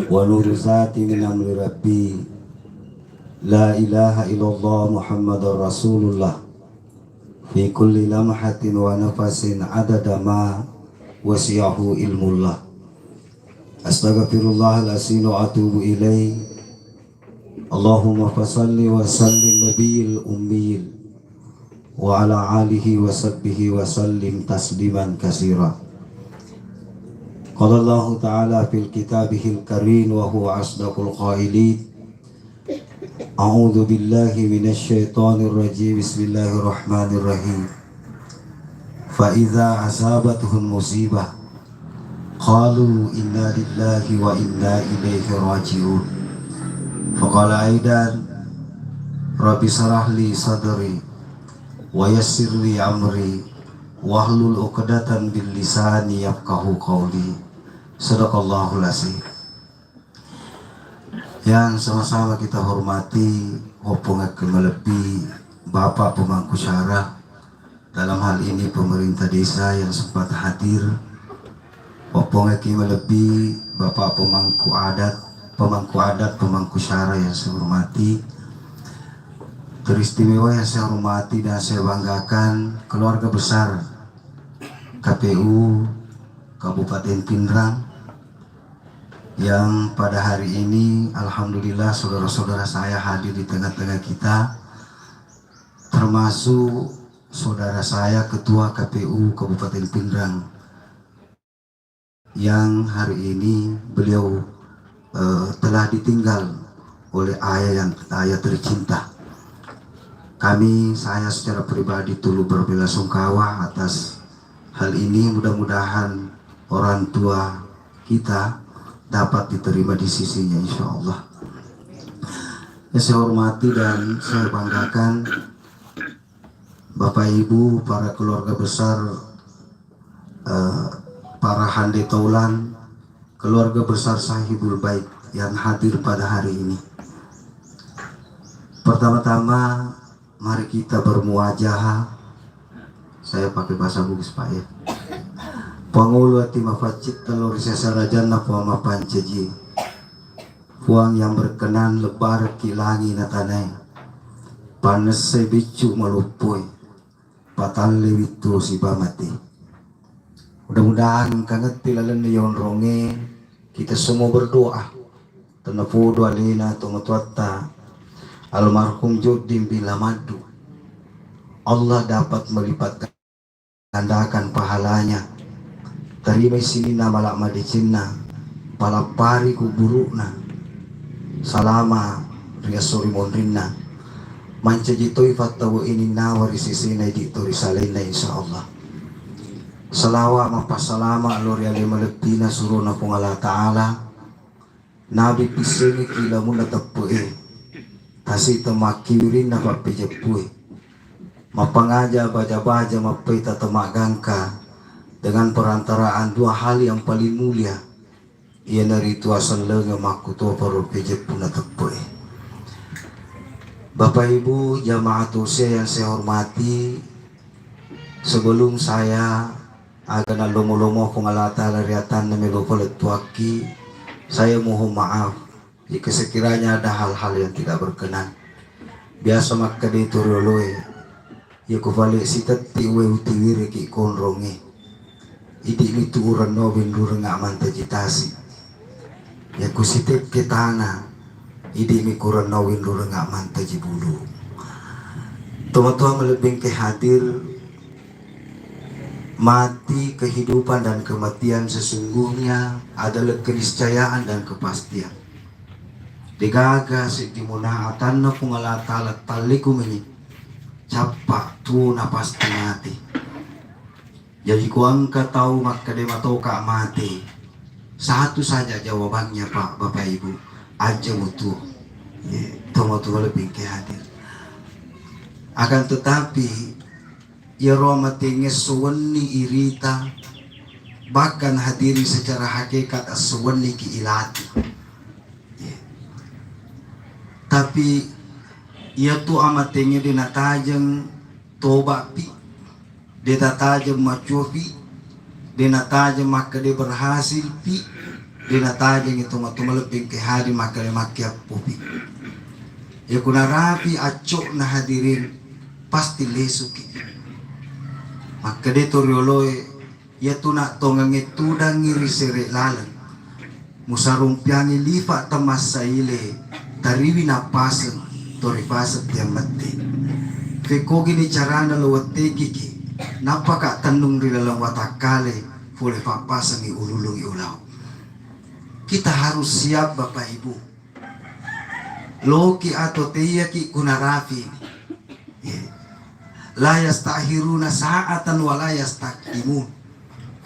wa nuru zati min amri rabbi la ilaha illallah Muhammadur Rasulullah fi kulli lamhatin wa nafasin adada ma wasiyahu ilmullah. Astaghfirullahalazim wa atubu ilaih. Allahumma fasalli wa sallim nabiyil ummiyil wa ala alihi wa sahbihi wa sallim tasliman katsira. Qala Allah ta'ala fil kitabihil karim wa huwa asdaqul qailin. A'udzu billahi minasy syaithanir rajim. Bismillahirrahmanirrahim. Fa idza asabatuhum musibah qalu inna lillahi wa inna ilaihi raji'un. Faqala aidan rabbi shrah li sadri wa yassir li amri wahlul 'uqdatam bil lisani yafqahu qawli. Sadaqallahul azim. Yang sama-sama kita hormati hubungan kemelebi Bapak Pemangku Syarah, dalam hal ini pemerintah desa yang sempat hadir, hubungan kemelebi Bapak Pemangku adat, Pemangku Syarah yang saya hormati, teristimewa yang saya hormati dan saya banggakan keluarga besar KPU Kabupaten Pindrang, yang pada hari ini alhamdulillah saudara-saudara saya hadir di tengah-tengah kita, termasuk saudara saya Ketua KPU Kabupaten Pindrang yang hari ini beliau telah ditinggal oleh ayah tercinta. Saya secara pribadi turut berbelasungkawa atas hal ini. Mudah-mudahan orang tua kita dapat diterima di sisinya, insya Allah. Yang saya hormati dan saya banggakan Bapak Ibu, para keluarga besar, para hande taulan, keluarga besar sahibul bait yang hadir pada hari ini. Pertama-tama mari kita bermuajahah. Saya pakai bahasa Bugis Pak ya. Pangulu ati mafacit telur sesarajan apa mapanceji. Puang yang berkenan lebar kilangi natanay. Panes sebicu malupoy. Patal lewitu si bamati. Mudah-mudahan kanget tilalan ni yon ronge. Kita semua berdoa. Tenapudu alina tumutwata. Almarhum Judim bila madu. Allah dapat melipat gandakan pahalanya. Terima sinina malak madicina palapari kuburukna salama riasuri mondrina mancajitoi fatawu ini nawari sisina ditori salina insyaallah. Salawat mapasalama lori ali malepina suruna kung Allah Ta'ala nabi pisini kila muna tapu'i kasi tamakirin na papijapu'i mapangaja baja-baja mapita tamagangka dengan perantaraan dua hal yang paling mulia, ia dari tuasan lenga makuto paru pejep puna tepoe. Bapak Ibu jamaah usia yang saya hormati, sebelum saya akan lomo-lomo pengalata lariatan memelopolet tuaki, saya mohon maaf jika sekiranya ada hal-hal yang tidak berkenan. Biasa maka dituroloe, ya kufalik sitati we utiwiri ki konronge. Idi itu uran nobin durang aman tajitasi. Ya kusitip ke tanah. Idi mi kuran nobin durang aman tajibulu. Teman-teman melebih ke hadir. Mati, kehidupan dan kematian sesungguhnya adalah keniscayaan dan kepastian. Digagas dimunahatan na pungalatalat talikum ini. Capak tu na pasti mati. Jadi kuang tahu maka dia tahu kak mati. Satu saja jawabannya Pak, Bapak Ibu, aja mutu. Tomo lebih ke hadir. Akan tetapi ya romatingnya suwani irita, bahkan hadiri secara hakikat suwani kiilati. Tapi ia tu amatingnya dinatajeng toba pi. Dia tak tajam macufi, dia nak tajam maka dia berhasil pi. Dinatajeng itu matumalaping ke hari makalimakyap pupi. Ya kuna rapi acok na hadirin pasti lesuki. Maka dito rioloy ya tuna tongang itudang ngiri sere lalang. Musarumpiangi lifa tamas sa ile tariwi na pasang toripasat yang mati. Fekogi ni carana lawate kiki napaka tanung rilalang watakale boleh papasang iululong iulaw. Kita harus siap Bapak Ibu. Loki atau teyaki kunarafi. La yastahiruna sa'atan wa la yastaqimun.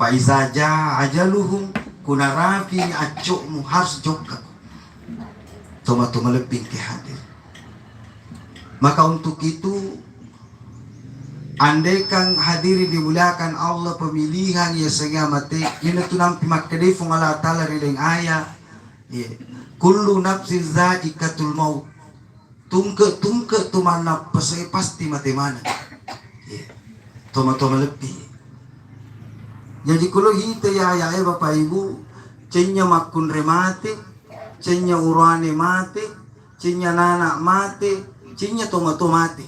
Fa iza jaa ajaluhum kunarafi acokmu harus jokak. Toma-toma lebih ke hadir. Maka untuk itu andai kang hadiri dimuliakan Allah pemilihan ya sehingga mati ini tu nampi makadai fung Allah Ta'ala rileng ayat kullu nafsin zaikatul maut tungke tumana pesai pasti mati mana toma lebih jadi kalau hita ya Bapak Ibu cenya makun remate cenya urane mati cenya nana mati cenya toma mati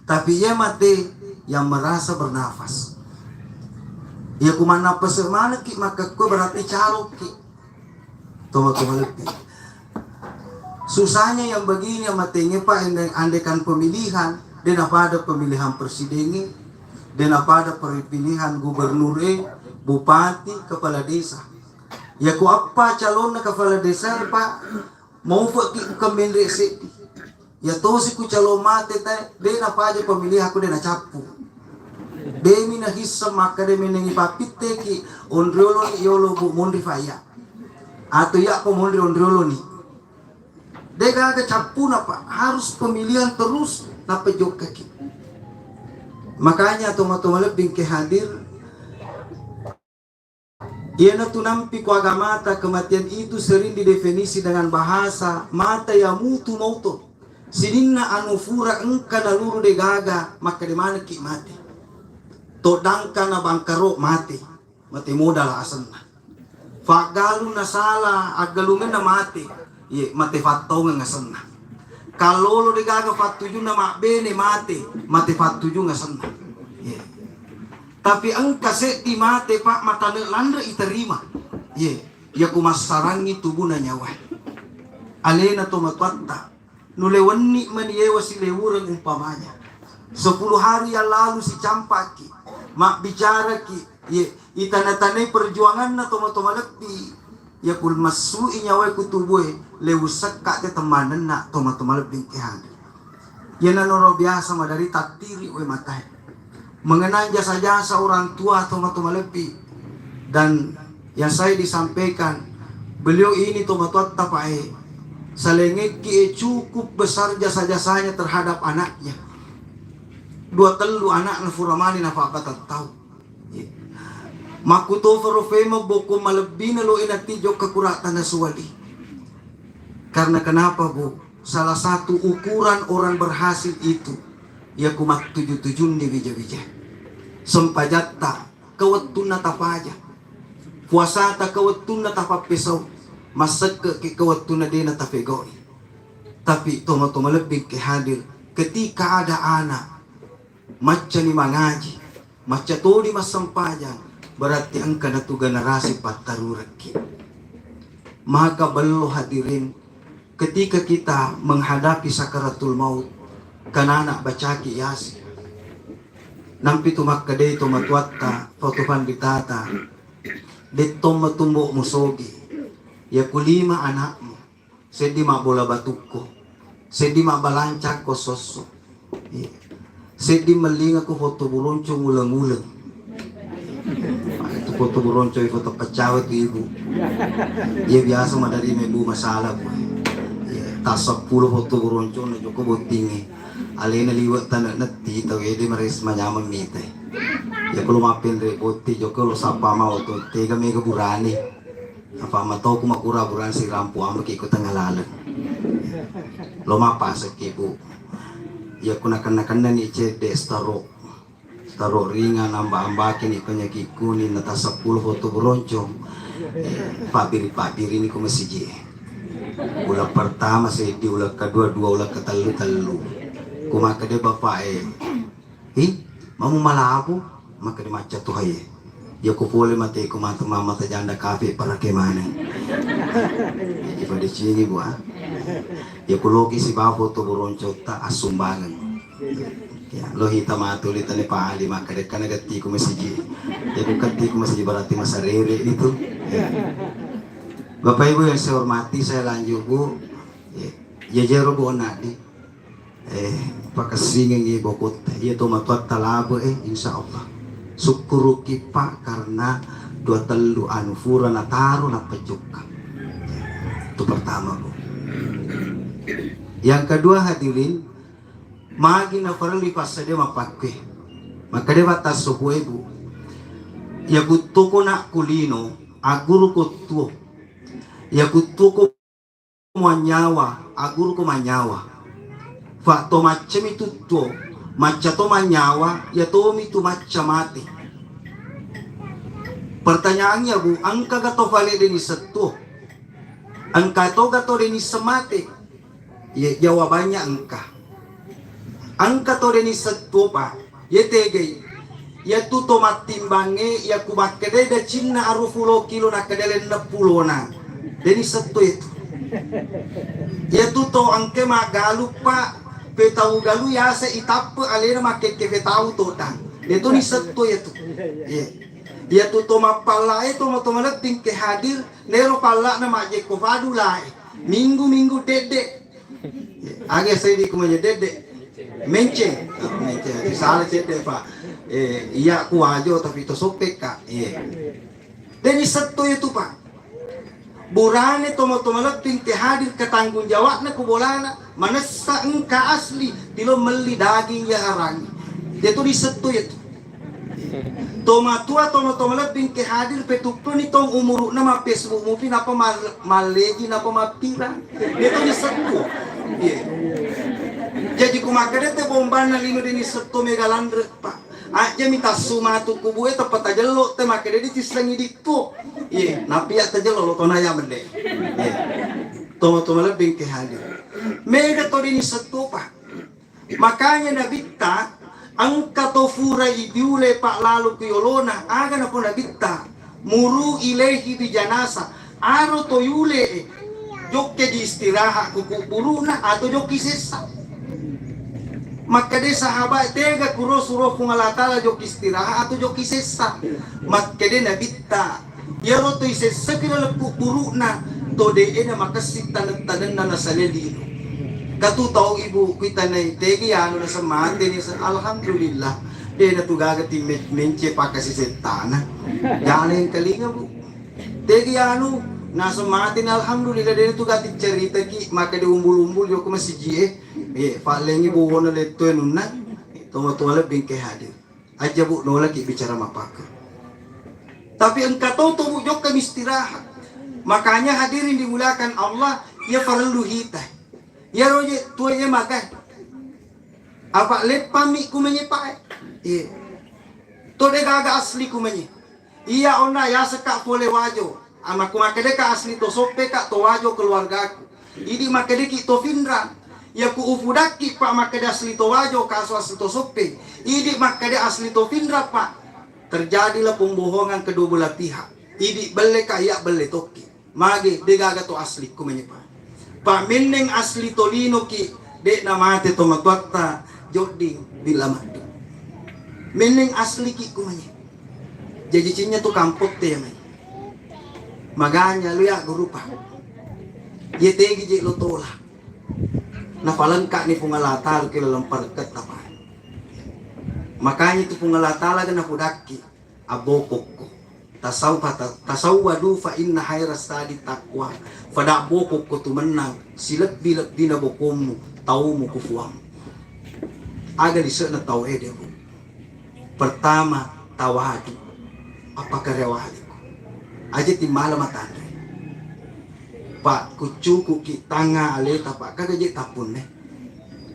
tapi ya mati yang merasa bernafas. Ya kumana pesemana ki maka ku berarti carok ki. Toma lebih. Susahnya yang begini matanya Pak andekan pemilihan dan apa ada pemilihan presiden dan apa ada pemilihan gubernur bupati kepala desa. Ya ku apa calon kepala desa Pak mau ki kemendek ya toh si ku calon mate teh dan apa aja pemilihan aku dan capu. Demi na hissa maka demi nengi papite ki ondriolo ni yolo bu mondri faya atau ya po mondri ondriolo ni dega aga capu na Pak harus pemilihan terus na pejok kaki. Makanya toma lebih ke hadir ia na tunampi ku agamata kematian itu sering didefinisi dengan bahasa mata ya mutu mauto sidinna anufura engka naluru de gaga maka di mana ki mati todangka na bangkaro mati modal asan na fagalu na sala agalungan na mati mati fatau nga asan na kalolo di gaga fatuju na mabene mati fatuju nga asan na tapi ang kasi di mati Pak matane landra iterima ya kumasarangi tubuh na nyawa alena to matwatta nulewani maniyewa si lewurang umpamanya 10 hari yang lalu si campaki mak bicara ki itanatane perjuangan na toma lebih ya kul masu inyawa kutuboy lewusak ka te temanan na toma lebih ke hadir ya nanoro biasa madari tatiri we matay mengenai jasa-jasa orang tua toma lebih dan yang saya disampaikan beliau ini toma tapai salengek ki cukup besar jasa-jasanya terhadap anaknya 2 telu anak na furamani na fakatan tau. Makuto farofema boko malabbi na lo inatidyo kakuratan na suwali. Karena kenapa Bu? Salah satu ukuran orang berhasil itu ya kumat 7 di bija-bija. Sempajatta kawatun na tapaja. Puasata kawatun na tapapisaw. Masak ke kawatun na din na tapegoi. Tapi toma lebih ke hadir ketika ada anak macam ni mangaji, macam tu di masampajan, berarti angka na tu generasi pataruraki. Maka belum hadirin, ketika kita menghadapi sakaratul maut, kanana bacaki yasi. Nampi tu makadei tu matuatta, fotopan ditata, dito matumbo musogi, ya kulima anakmu, sedi mabola batuko, sedi mabalancak ko soso. Sedi malinga ko foto buroncong ulang-ulang. Itu foto buroncong foto pacawa itu ibu. Ia biasa madari mebu masalah ko. Tas 10 foto buroncong na joko botingi. Alena liwat tanak nati tau edi maris manyaman mite. Ya kalau mapin re boti joko lo sapa mau to tega mega burani. Apa matau ko makura burani si rampu amo ki ko tangalalan. Lo mapasak ibu. Ya kuna kana ni cede staro ringan amba-ambakin ni penyakit kuning nata 10 foto beroncong Pabiri ini ko masiji. Ulah pertama saya di ulah kedua dua ulah ketelu. Kumaka de bapak mau malabo maka de maca tuh haye. Ya ko pole mate ko mama janda kafe para ke mana. Iba di sini buah. Ya ko logi si babo to boronco ta asumbangan. Ya lo hita matuli tani paali maka de kanagati ko masiji. Ya ko kanti ko masiji berarti masarere itu. Bapak Ibu yang saya hormati, saya lanjut Bu. Ya jero bu nadi. Pakasingin ibu kot. Ya to matuat talabo insya Allah. Syukuru kipa karena dua telu anufura na taruh na pejuka. Itu pertama Bu. Yang kedua hadirin, magi na farli pas dia mapakwe. Maka dia batas suku ibu. Ya kutuko na kulino, aguru kutuo. Ya kutuko manyawa, aguru ko manyawa. Fa to macam itu to. Maca to manyawa, ya to mitu maca mati. Pertanyaannya Bu, angka gato vale deni setu. Angka to gato deni semate. Ya jawabannya angka. Angka to deni setu Pak. Ya tege. Ya tu to matimbange, ya kubakede da cinna arufulo kilo na kedelen na pulona. Deni setu itu. Ya tu to angke magalu Pak. Petau galu ya se itap alena make ke petau to dan itu ni setu itu ya tu to mapala itu mo to malating ke hadir nero pala na maje ko vadulai minggu dede age sai di ko maje dede menche sale cete Pak iya ku ajo tapi to sopek ka dan setu itu Pak burane to malating ke hadir ke tanggung jawab na kubolana manasa engka asli dilo meli daging ya harangi dia tuh disetu itu toma tua toma lebih ke hadir petupun itu umur nama Facebook mungkin apa malegi apa mapira dia tuh disetu jadi kumakade te bombana lino dini setu megalandre Pak aja minta sumatu kubu itu tepat aja lo te makade di tisangi ditu napi ya aja lo tona ya mende toma lebih ke hadir mega to dini setu Pak. Makanya nabita angka tofura ibiule Pak lalu kuyolona aga na po nabita muru ilehi di janasa aro to yule jokke di istirahat kukuburuna atau joki sesa. Maka de sahabat tega kuro suruh kungalatala joki istirahat atau joki sesa. Maka de nabita yaro to isesa kira lepu buruna to de ena makasih tanan na saleli. Katu tahu ibu kita na tegi ano na sa mati ni alhamdulillah de na tugagati menche pa kasi setana galing kalinga Bu tegi ano nasa mati na alhamdulillah de na tugati cerita ki maka de umbul yo ko masiji palengi bu wono le to nunna to lebih ke hadir aja Bu no lagi bicara mapaka tapi engkau tahu Bu jok kami istirahat makanya hadirin dimulakan Allah ya farlu hita ya roje tuanya makan apa lepami kumenye pae to de gaga asli kumenye iya ona ya seka pole wajo ama kumakade ka asli to sope ka to wajo keluargaku idi makade ki to findra ya ku ufudaki Pak makade asli to wajo ka asli to sope idi makade asli to findra Pak terjadilah pembohongan kedua belah pihak idi bele kaya bele toki mage de gaga to asli kumenye pae Pak meneng asli tolino ki dek namate to matwata joding bila mati meneng asli ki kumanya jadi cinya tu kampot te yamay maganya lu ya guru Pak ye tegi je lo tola na palangka ni pungalatal ki lempar ket apa makanya tu pungalatal ga na pudaki abokok ko tasawwadu fa inna khairas sadi taqwa fada bokok ko tu menang silap bilap dina bokomu tau mo kufuam aga di na tau ede Bu pertama tawadu apa karewali ko aja ti malam matande Pak kucuku ki tanga aleta Pak kagaje tapun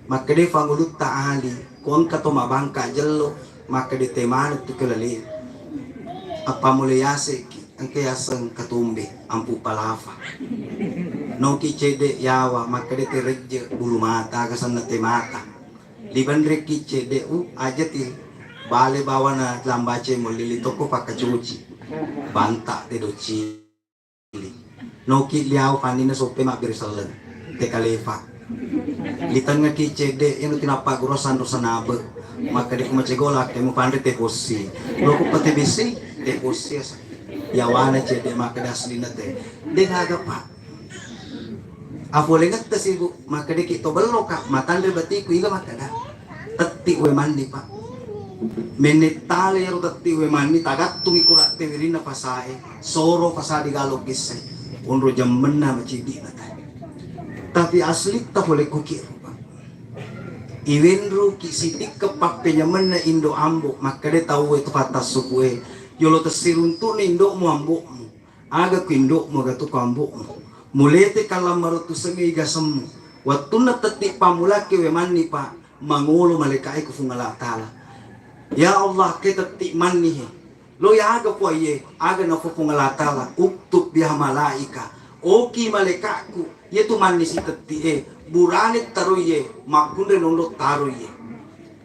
maka de fangulut taali kon kato mabangka jello maka de temane tu kelali apa mulyase ang kayasang katumbi ampu palafa no kicede yawa makade tereje bulu mata kasan na temata liban re kicede aja ti bale bawa na lambace mo lilito ko pakacuci banta te doci no ki liaw panina sope mak birisalan te kalefa litan nga kicede ino tinapa gurosan do sanabe maka di kumacegolak emo pandre te posi lo ko pati bisi te posi yawana cede maka dasli na te de ngaga pa afo lengat ta sibu maka di kito bello ka matandre batiku iga maka da tatti we mandi pa menetale yaro tatti we mandi tagattung ikurat te wirina pasae soro pasadi galog gisse unro jammenna macidi na ta tapi asli ta boleh kukir iwenru ki sitik kepak penyamen na indo ambo maka de tahu itu kata suku yolo tesiruntu ni indo mu ambo aga ku indo mu gatu kambo mulete kalam marutu sengi gasem waktu na tetik pamula ke wemani pa mangolo malekai ku fungala taala ya Allah ke tetik mani lo ya aga po ye aga na fungala taala uktub biha malaika oki malekaku yetu mani si tetik buranit taruye makunde nondo taruye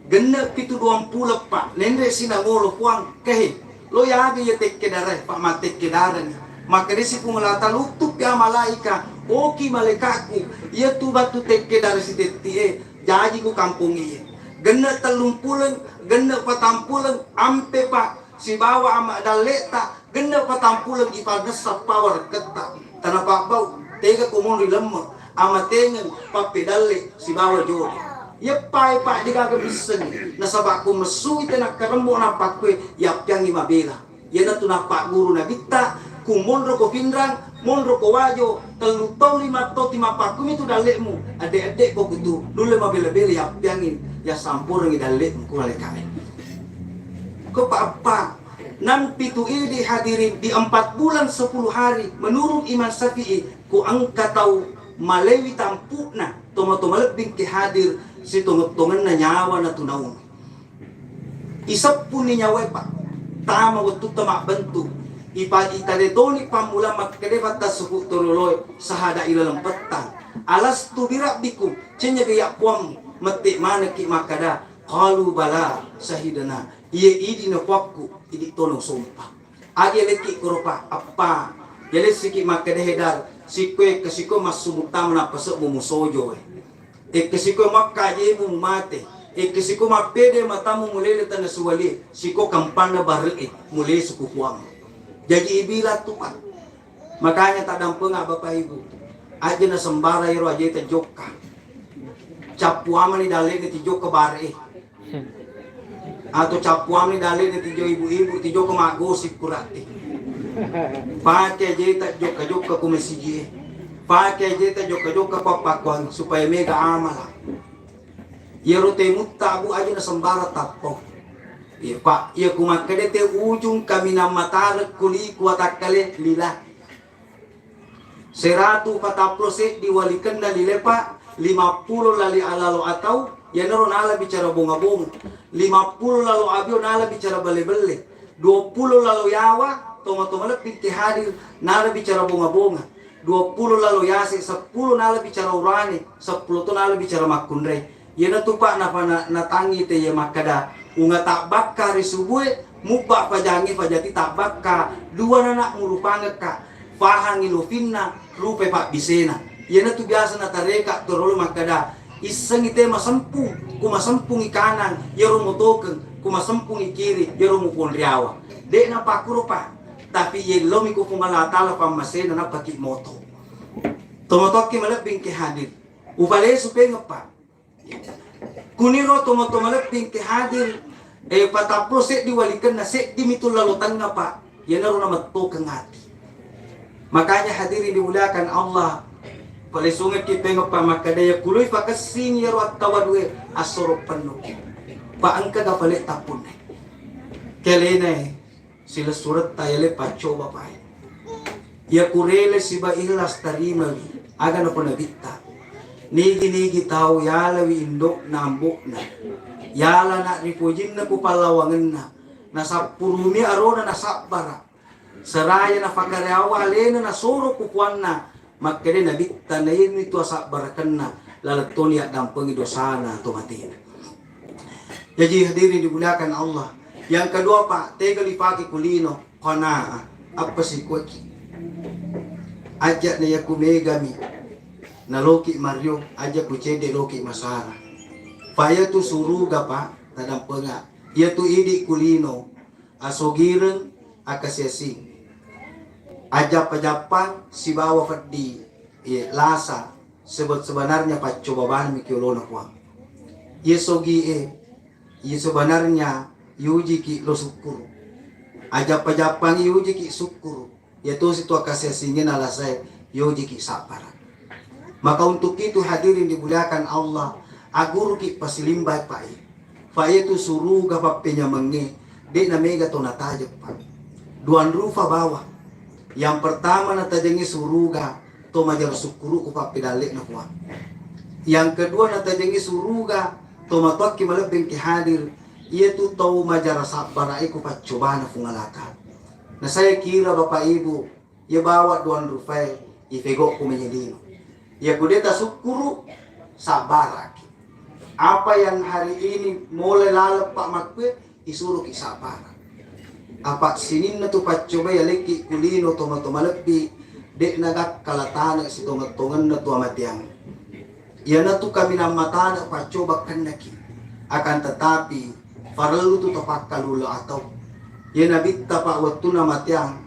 genna pitu 20 pak nendre sinangolo puang kehe lo yaga ye tekke dare pak matekke darani maka desi pungulata lutup ya malaika oki malekaku ye tu batu tekke dare si tetti jaji ku kampung ye genna 30 genna 40 ampe pak si bawa ama daleta genna 40 ipadesap power ketak tanah pak bau tega kumon lemah ama tengen papedalle si bawa jodi ya pai pak digaga bisen nasaba ko mesu ite nak karembo na pakwe ya piangi mabela ya na tuna pak guru na bitta kumondro ko pindrang mondro ko wajo telu tong 5 to 5 pakumi tu dalekmu ade-ade ko kutu dule mabela-bela ya piangi ya sampur ngi dalekmu ko lekai ko apa nan pitu ini dihadirin di 4 bulan 10 hari menurut Imam Syafi'i ku angka tahu malewi tampukna tomo-tomo lebih ke hadir si tongot-tongan na nyawa na tunaw isap pun ni nyawa pa tama waktu tamak bentuk ipa itadetoni pamula makkedebat ta suku toroloy sahada ilalang petang alas tu birak bikum cenya gaya puam metik mana ki makada qalu bala sahidana iye idi na kwakku idi tolong sumpah age leki kurupa apa jale siki makade hedar sikwe kesiko masumutam na pasok mumusojo kesiko makaje mu mate kesiko mapede matamu mulele tana suwali siko kampana barre mule suku kuang jadi ibila tuan makanya tak dampeng bapak ibu aja na sembara yero aja ta jokka capuama ni dale ni tijok ke bare atau capuama ni dale ni tijo ibu-ibu tijo ke magosip kurati pakai jeta joka kumesiji pakai jeta joka papakuan supaya mega amala yero temut tabu aja na sembara tapo iya pak iya kumakade te ujung kami na matare kuli kuatakale lila 140 diwalikan na lilepa 50 lali alalo atau ya naro nala bicara bunga-bunga 50 lalu abio nala bicara bale-bale 20 lalu yawa toma-toma lebih hadir nala bicara bunga-bunga 20 lalu yasi 10 nala bicara urani 10 tu nala bicara makundre yana tupak na tangi te ya makada unga tak bakka risubue mubak pajangi pajati tak bakka dua anak murupanga ka fahangi lufinna rupe pak bisena yana tu biasa na tareka torolo makada iseng ite masempung kumasempung ikanan yaro motoken kumasempung ikiri yaro mukon riawa de na pakurupa tapi ye lomi ko fungala tala pamasena na paki moto tomotoki malabing ke hadir ubale supe ngapa kuniro tomoto malabing ke hadir patapro se diwalikan na se dimitul lalutan ngapa yan na ro na matokang hati makanya hadirin dimuliakan Allah palisungit kita ngapa makadaya kuloy pakasin yaro at tawadwe asoro penuh paangka gapalit tapun kelena sila surat tayale pacho bapak ya kurele siba ikhlas tarima aga na ponabita nigi tau yalawi indok nambok na yala na ripojin na kupalawangan na nasa purumi arona na sabara Seraya na fakareawa alena na suro kukuan na. Magkede na bitta na yun ito asa barakan na. Lalatoni at dampangi dosana tumatin. Jadi hadirin dimuliakan Allah. Yang kedua Pak, tegal ipaki kulino. Kona, apa si kuaki. Ajak na yaku megami. Na loki Mario, ajak ku cede loki masara. Paya tu suruga Pak, tadampenga. Ia tu idi kulino. Asogiren akasiasi. Ajap-ajapan si bawa faddi lasa sebenarnya Pak coba bahan mikiolona kuang. Ia sogi ia sebenarnya yuji ki lo syukur. Ajap-ajapan yuji ki syukur. Ia tu situ akasiasinya alasai yuji ki sabaran. Maka untuk itu hadirin dimuliakan Allah, agur ki pasilimbay Pak. Fa itu suruga papenya menge, de na mega to natajak Pak. Duan rufa bawah. Yang pertama na tajangi suruga to majar sukuru ku papidalik na kuan. Yang kedua na tajangi suruga to matwaki malebeng ki hadir ia tu tau majar sabara iku pacoba na fungalaka. Na saya kira Bapak Ibu, ia bawa duan rufai ifego ku menyedino. Ia kudeta sukuru sabarak. Apa yang hari ini mulai lalap Pak Makwe isuruh ki sabarak. Apa sinin na tu pacoba ya leki kulino toma lepi dek nagak kalatana si tongan na tu amatiang. Ya na tu kami namatana pacoba kanaki. Akan tetapi farlu tu topak kalulo atau ya nabitta Pak waktu namatiang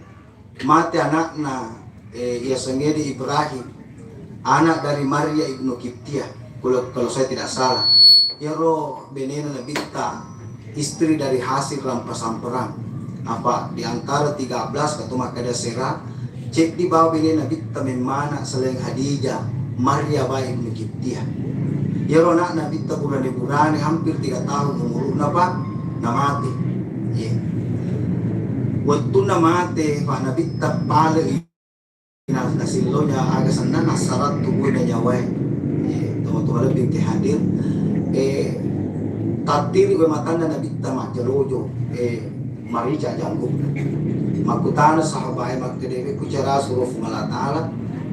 mati anak na ya sengedi Ibrahim anak dari Maria ibnu Kiptia kalau saya tidak salah. Ya roh benena nabitta istri dari hasil rampasan perang. Apa di antara 13 ketuma kada sera cek di bawah ini nabi memana selain Hadijah Maria bayi ibnu Kiptia. Ya nak nabi bulan bulan hampir 3 tahun umur napa namate. Ya. Waktu namate Pak nabi pale nasilonya agak sana nasarat tubuh na nyawa. Teman-teman lebih hadir tatiri we matanda nabi majarojo marica janggu makutana sahabai maktedewe kucara suruh Allah Ta'ala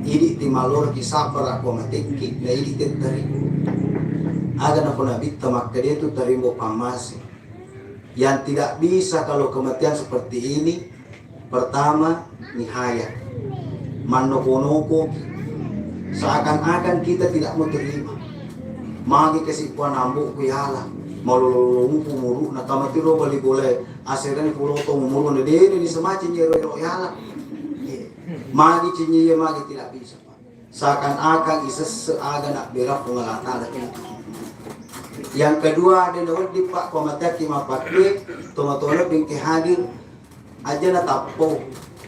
idi timalor kisah para aku matekik na idi tetari aga na kunabita maktede itu tarimbo pamasi yang tidak bisa kalau kematian seperti ini. Pertama nihaya manoko-noko seakan-akan kita tidak mau terima magi kesipuan ambu kuyala malulungu pumuru na kamatiro bali boleh asiran pulo to mumuru na dene ni semacam yero yala magi cinye magi tidak bisa Pak. Seakan-akan ises seaga nak berak pengalatan itu. Yang kedua ada di Pak komatek mapakwe tomatolo bingki hadir aja na tapo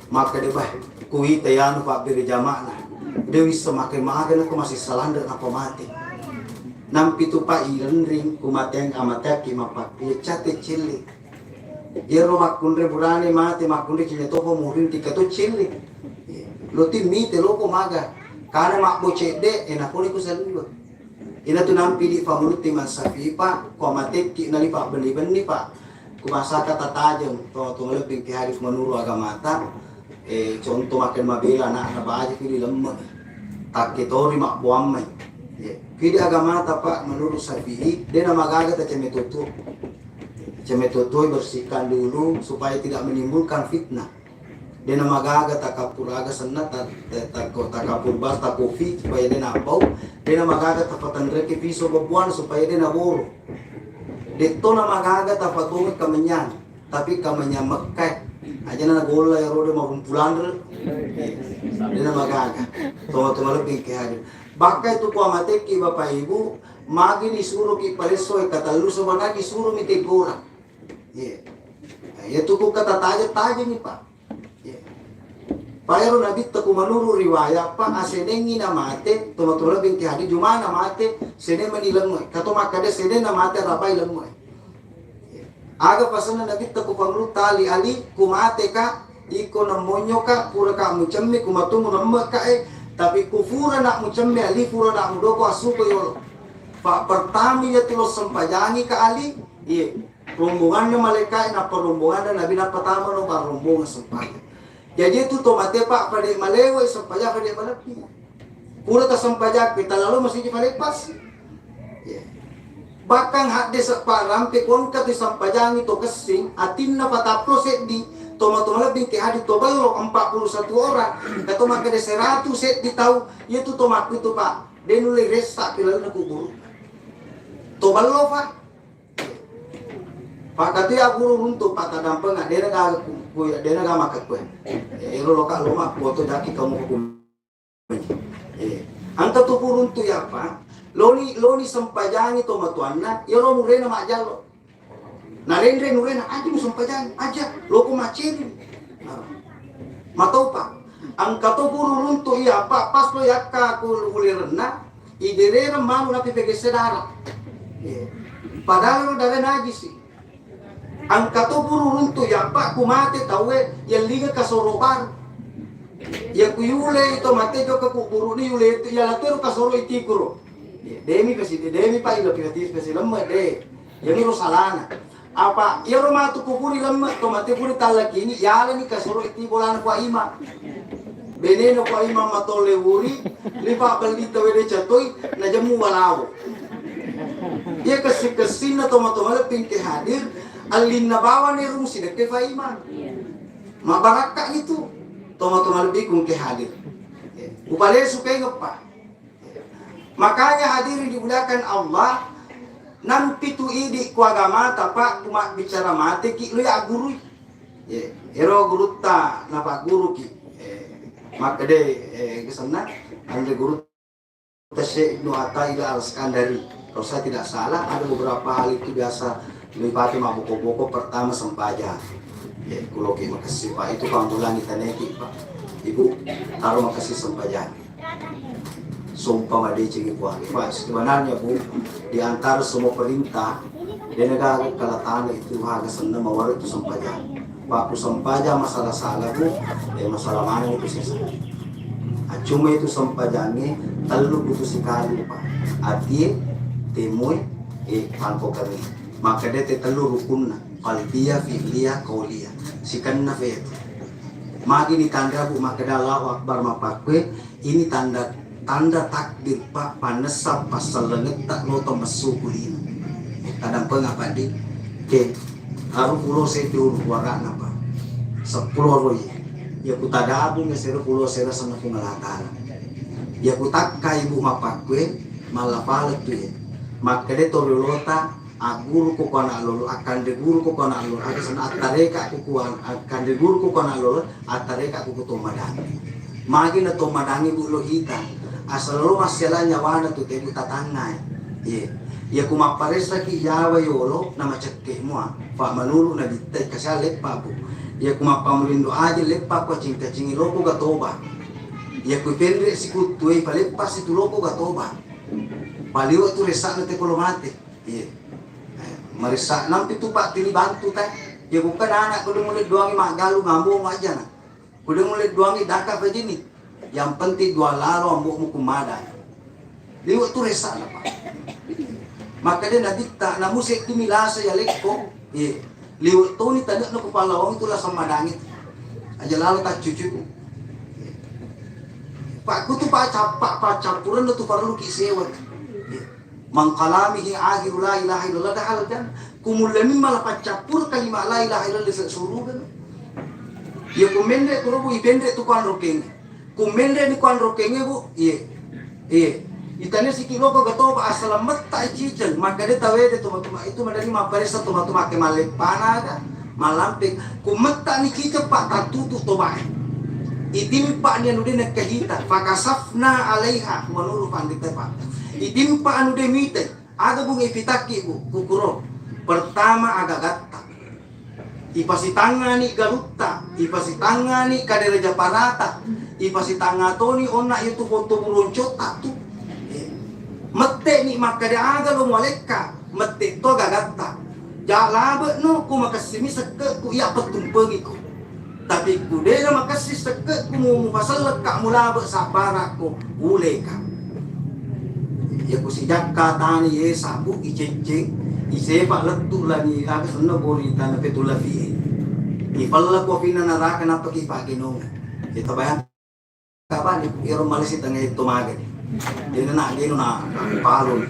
maka debah kui tayanu Pak beri jamaah dewi semakin maga na masih salander apa mati. Nampi tu Pak irenring kumateng amatek mapakwe cate cili. Yero makundre burane mate makundre cile topo murin tika tu cili. Loti mite loko maga karena mak bocede enakoni ku saliwa. Ina tu nampi di pamunuti masafi Pak komatek ki nali Pak beli-beli Pak. Kumasaka tatajam to lebih ke hari menuru agamata contoh makan mabela anak aja pilih lemah tak ketori mak buamai pilih agamata Pak menurut Syafi'i dia nama gaga ta cemetutu bersihkan dulu supaya tidak menimbulkan fitnah. Dia nama gaga takapur aga senat takapur bas takofi supaya dia napau. Dia nama gaga tapatan reke piso babuan supaya dia naboro. Dito nama gaga tapatungi kamenyan tapi kamenyan mekai aja na gola ya rode mabumpulan dia nama gaga toma lebih ke hadir bakai tu ku amateki Bapak Ibu magi disuruh ki pareso kata lu sebenarnya disuruh mite gora ya tu ku kata taja nih Pak. Payaro nabi taku manuru riwayat Pak asenengi na mate toma bingki hadi juma na mate sene manilang mo kato makade sene na mate rabai lang mo aga pasana nabi taku pangru tali ali kumate ka iko na monyo ka pura ka mucemme kumatumu na ka tapi kufura na mucemme ali pura na mudoko asuko yo Pak pertami ya tulos sampajangi ka ali rombongannya malaikat na perombongan dan nabi na pertama no rombongan sampaya. Jadi itu tomate pak pada malewa sampajak pada malapi. Pura ta sampajak kita lalu masih malepas. Ya. Bahkan hadde sa rampe kon ka ti sampajang itu kesing atin na pataplo set di tomato lebih ke hadi to ballo 41 orang. Kato makade 100 set di tahu itu tomat itu pak. Denule resa pilal na kubur. To ballo pak. Pak kati aku runtuh pak tadampeng ada ga kuya ada ga makat kuya. Ero lokal loma foto jaki kamu hukum. Anta tu runtuh ya pak. Loni sampajangi to matuanna yoro murena majalo. Na rendre murena aja mu sampajangi aja loko maciri. Matau pak. Ang kato runtuh ya pak pas lo yakka ku ulirna iderera manu na pipege sedara. Padahal dare najis sih. Ang katuburo runto ya pak kumate tawe yang liga kasorobar yang kuyule itu mate jo kakuburo ni yule itu ya latero kasoro itikuro demi pa ilo pinatis kasi lemma de yang iro salana apa iro matu kuburi lemma to mate puri talakini yala ni kasoro itibolana kwa ima beneno kwa ima matole wuri lipa balita wede chatoy na jamu walawo ia kasi na tomatomala pinke hadir alin na bawa ni rum sinek ke faima mabaraka itu tomato lebih kung ke hadir upale sukai ngapa makanya hadirin dimulakan Allah nan pitu idi ku agama tapa kuma bicara mate ki lu ya guru ero gurutta na pak guru ki maka de kesana ande guru tashe Ibnu Athaillah Al-Iskandari kalau saya tidak salah ada beberapa hal itu biasa lipati maboko-boko pertama sempaja. Ya, kulo ki makasih Pak itu kambulan itaneki Pak. Ibu taruh makasih sempaja. Sumpah madece ibu Pak. Sebenarnya Bu di antara semua perintah di negara Kelatana itu harga senang mawar itu sempaja. Pak ku sempaja masalah salah Bu, masalah mana itu sisa. Cuma itu sempajane telu butuh sekali Pak. Ati temui tanpa kami. Maka dia telur rukunna qalbiyah fi'liyah qauliyah sikanna fe magi ni tanda bu maka Allahu akbar mapakwe ini tanda takdir pak panesap pasal lenget tak loto mesukulina kadang pengapa di ke haru pulau setur warana pak 10 roy ya kutada abu ngesero pulau sera sama kungalakala ya kutakka ibu mapakwe malapalet tu ya maka dia torolota aguru ko kona lolo akan de guru ko kona lolo ada sana atare ka ku kuan akan de guru ko kona lolo atare ka ku tomadang magi na tomadangi bu lo hita asal lo masyala nyawana tu te buta tangai ya kuma paresa ki yawa yolo na macekke mo pa manulu na ditte kasale pa bu ya kuma pamrindo aja lepa ko cinta cingi loko ga toba ya ku pendre sikut tuai palepa situ loko ga toba paliwa tu resa na te kolomate marisa nampi tu pak tini bantu teh ya bukan anak kudu mulai duangi mak galu ngambung aja nah kudu mulai duangi daka begini yang penting dua laro ambuk muku mada liwat tu resa lah pak maka dia nanti tak namu sekti milasa ya lekko liwat tu ni tanda no kepala orang itulah sama dangit aja lalu tak cucu pak ku tu pak campuran tu perlu kisewat mangkalamihi akhiru la ilaha illallah dahal jan kumulami malah pacapur kalimat la ilaha illallah di surugan ya kumende kurubu ibende tu kan rokeng kumende ni kan rokenge bu itane sikilo ko gato ba asalam matta icicen maka de tawede to itu madani maparesa to make malek panaga malampik kumatta ni kita pak tatutu to bae itimpa ni anu de nakahita fakasafna alaiha menurut pandita pak itimpa anu demite aga bung ipitaki bu kukuro pertama aga gatta ipasitangani garutta ipasitangani kadereja parata ipasitangatoni onna itu foto buroncota tu mette ni makade aga lo maleka mette to aga gatta jalabe no ku makasimi seke ku iya petumpengi ku tapi ku dena makasi seke ku mu pasal ka mulabe sabara ku uleka ya ku sijakka tani ye sabu iceceng isepa letu lagi aga senna borita na petula fi Ipala ko pinanaraka na pagkipaginom. Kita bayan kapan iro malisit ang tumagan. Di na gino na palol.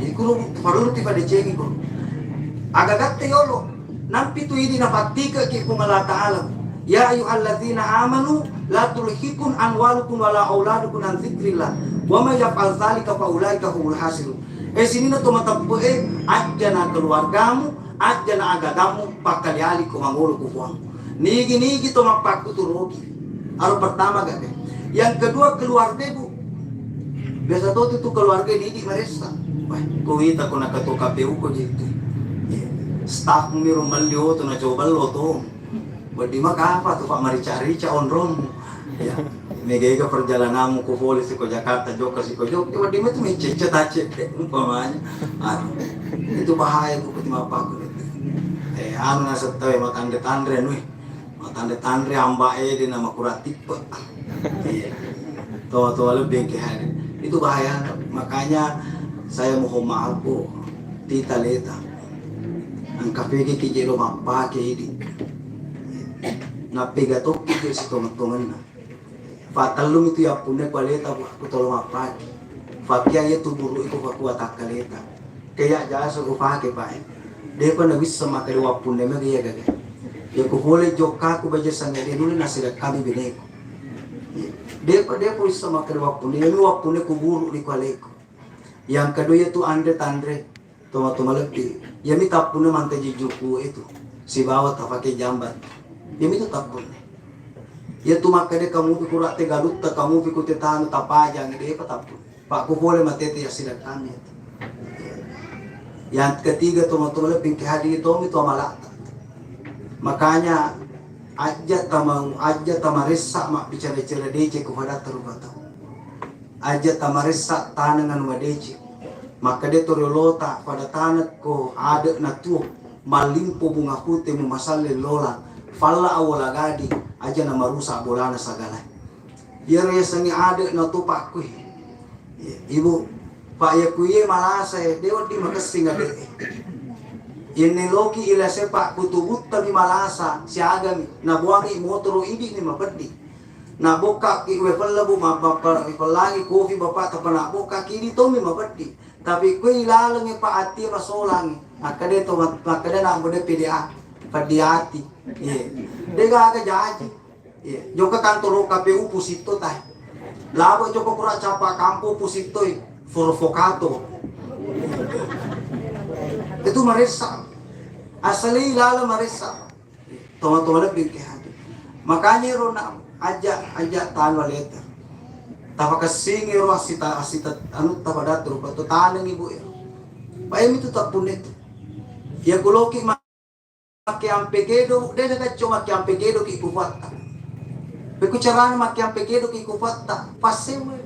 Ikuro parlo ti pada chengi ko. Agagat yolo. Nampitu ini na patika ki kumalata alam. Ya ayyuhalladzina amanu la tulhikum amwalukum wala auladukum an dzikrillah. Wa may yaf'al dzalika fa ulaika humul hasirun. Sini na tumatakbo adya na keluargamu, adya na agagamu pakaliali ko mangulo ko kuang. Nigi-nigi tumakpakuturogi. Ano pertama gak? Yang kedua keluarga bu. Biasa tuh itu keluarga nigi meresa. Wah, kuita ko nakato KPU ko dito. Staff mo miro malyo to na coba lo to. Badi makapa to Pak marica-rica onron. Ya, megay ka perjalananmu ko polis ko Jakarta joka si ko jok. Badi mo to may cecet umpamanya. Itu bahaya ko pati mapako. Ano na sa tayo matanda-tanda no. Matanda-tanda amba di nama kurat tipe. Tua-tua lebih ke hari. Itu bahaya. Makanya saya mohon maaf po. Tita Leta. Ang kapigi kijero mapake ini. Napigatok kijero si tungan-tungan na. Fatalum itu ya punya kualeta aku tolong mapake. Fakya itu buru itu fakuat kaleta. Kaya jasa ko pake pae. Dia pa nabis sama kaliwa punya magaya gaga. Ya ko boleh joka ko baja sanga dia dulu nasirat kami bineko. Dia po sama kaliwa punya ko buru di kualeko. Yang kedua itu andre toma lebih. Ya mi tapuna mantaji juku itu. Si bawa tak pakai jambat. Ya mi tu tapun. Ya tu makanya kamu pikir rate galut tak kamu pikir tetanu tapajang dia apa tapun. Pak ko boleh matete ya silat kami. Yang ketiga toma lebih ke hadi itu mi malata. Makanya aja tamarissa mak bicara-bicara dece kepada terubata. Aja tamarissa tanangan wadece. Maka dia torolota pada tanah ko ada na tuo malimpo bunga putih memasali lola falla awala gadi aja na marusa bolana sagala. Dia resangi ada na tu pak kui. Ibu pak ya kuye malasa dewa di makasing ade. Ini loki ila sepak kutubut tapi malasa si agami na buangi motor ibi ni mapedi. Na boka ki we falla bu mapapa ipalangi kofi bapak tapana boka kini to mi mapedi. Tapi kue ilalang yang pak hati rasolang, makanya to makanya nak boleh PDA, PDAti, dia gak jaji, joka kantor KPU pusito tay, labo joka kurang capa kampo pusito, forfokato, itu meresa, asli ilalang meresa, toma lebih ke hati, makanya rona aja tanwa letter. Tapa kasing iro asita anu tapa datur pato tanang ibu iro. Payam itu tak punet. Ya guloki maki ampegedo de na cuma maki ampegedo ki kufatta. Beku carana maki ampegedo ki kufatta. Pasewe.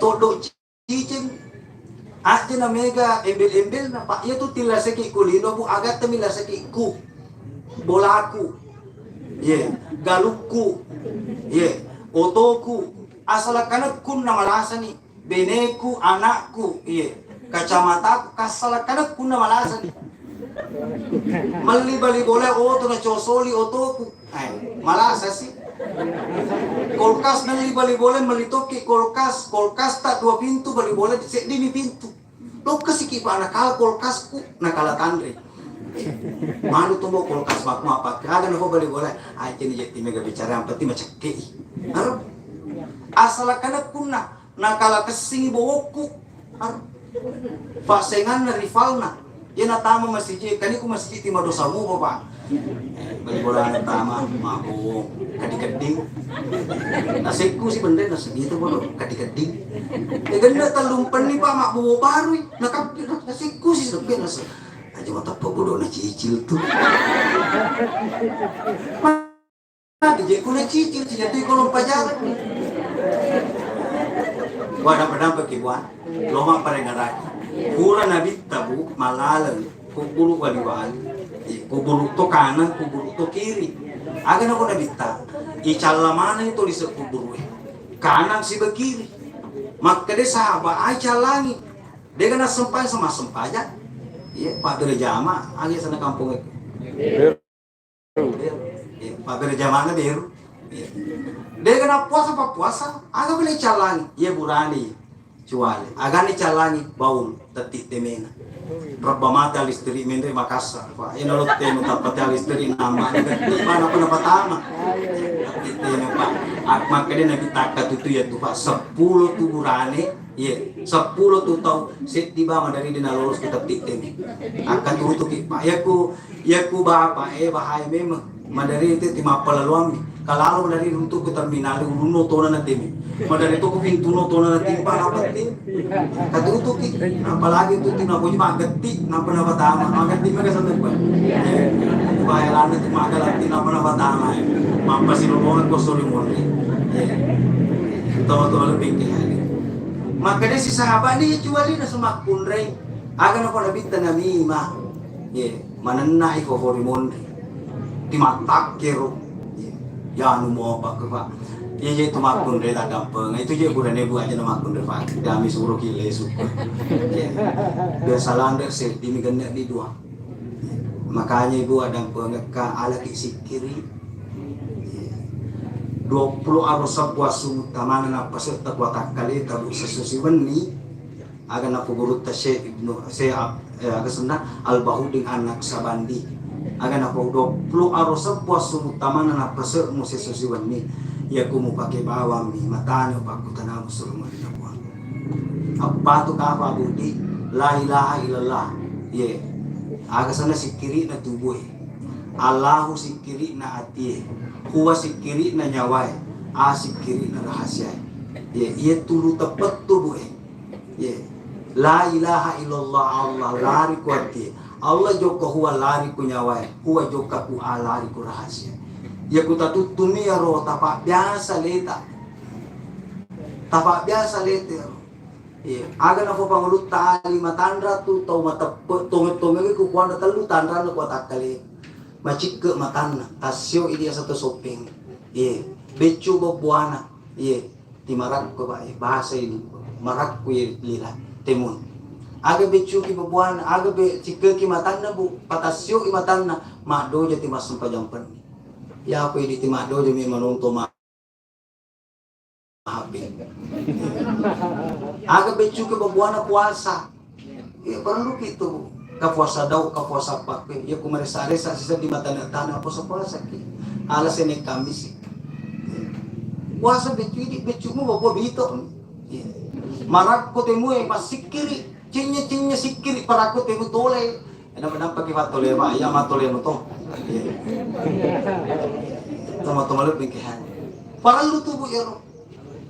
Todo cicing aja na mega embel na pak ya tu tilaseki kulino bu agat tamilaseki ku. Bolaku. Ye, galuku. Ye, otoku. Asal kanak kun nama lasani beneku anakku kacamataku kasal kanak kun nama lasani mali bali boleh oto na cosoli otoku malasa sih kolkas nali bali boleh melitoki kolkas tak 2 pintu bali boleh di pintu lo kasih kipa nakal kolkasku nakala tandre malu tumbo kolkas mak apa kada nako bali boleh aja ni jeti mega bicara yang penting macam kei asal kana kunna nakala kesing bowoku pasengan na rivalna yan tama masih kani ko masih ti madosamu bapak bali bola na tama mabo kadikading nasikku si bende nasa gitu bodo kadikading ganda talumpan ni pa mabuo baru nakapit nasikku si sabi nasa aja mata pa bodo na cicil tu DJ ko na cicil siya tu ko lompajaran Wadang-wadang pakibuan, loma parengaraki. Pura nabit tabu malalang, kubulu waliwan, kubulu to kanan, kubulu to kiri. Agan ako nabita, icalamana itu di sekuburu. Kanan si bekiri. Maka dia sahabat ay calangi. Dia kena sempai sama sempaja. Iya, Pak Derajama, agi sana kampung itu. Pabere jamana biru. Dia kena puasa apa puasa? Aga boleh calangi, ia burani, cuali. Aga ni calangi baul, tetik temena. Berapa mata listri mendri Makassar. Pak, ini lo temu dapat listri nama. Mana pernah pertama? Tetik temu Pak. Maka dia nabi takat itu ya tuh Pak. 10 tuh burani, iya. 10 tuh tahu setiba dari dina lulus kita tetik temu. Akan tuh Pak. Ya ku bapak bahaya memang. Madari itu timah pelaluan. Kalau dari untuk ke terminal uruno tona na temi. Madari itu ku pintu no tona na temi para pati. Katu itu ki apalagi itu tina ko cuma getti napa na patama. Magatti mega santai pa. Bayaran itu magalanti napa na patama. Mampa sinulungan ko suri moni. Tawa lebih ke hari. Maka dia si sahabat ni juali na sumakun rey. Aga na ko nabita na mima. Mananna iko for moni. Dimatak kero ya anu mau apa ke Pak ya itu makun rela gampang itu je bukan ibu aja nama makun Pak kami suruh kile suku biasa lander sih dimi kena di dua makanya ibu ada pengeka ala kisikiri 20 arus sebuah sumutaman apa serta buat kali tabu sesusi weni agan apa guru tasye ibnu saya agak senang al bahuding anak sabandi agan apa 20 arus sebuah sumutaman apa semusi sesusi weni ya kumu pakai bawang mi matanya paku tanah musulman di nabuan apa tu kapa budi la ilaha illallah ye aga sana sikiri na tubuh Allahu sikiri na ati huwa sikiri na nyawai sikiri na rahasia ye ye tulu tepat tubuh ye la ilaha illallah Allah lari ku ati Allah joko huwa lari ku nyawai huwa joka ku lari ku rahasia ya ku tatutumi ya roh tapak biasa leta iya aga na po pangulut tali matandra tu tau matapet tonge ku kuanda telu tandra na ku atakali macik ke matana tasyo idia satu sopeng iya becu bobuana iya timarak ko ba bahasa ini marak ku ye lila temun aga becu ki bobuana aga be cike ki matana bu patasyo i matana mado jati masum pajampan ya apa ini timado demi manungto mahabin aga becu ke babuana puasa ya perlu gitu ka puasa daw ka puasa pakpe ya kumaresa-resa sisa di mata na tanah puasa ki alas ini Kamis puasa becu ini becu mo babu bito marak ko temu masikiri cinya sikiri para ko temu tole ada pakai fatole ba ya matole mo to tama lebih ke han para lutu bu ero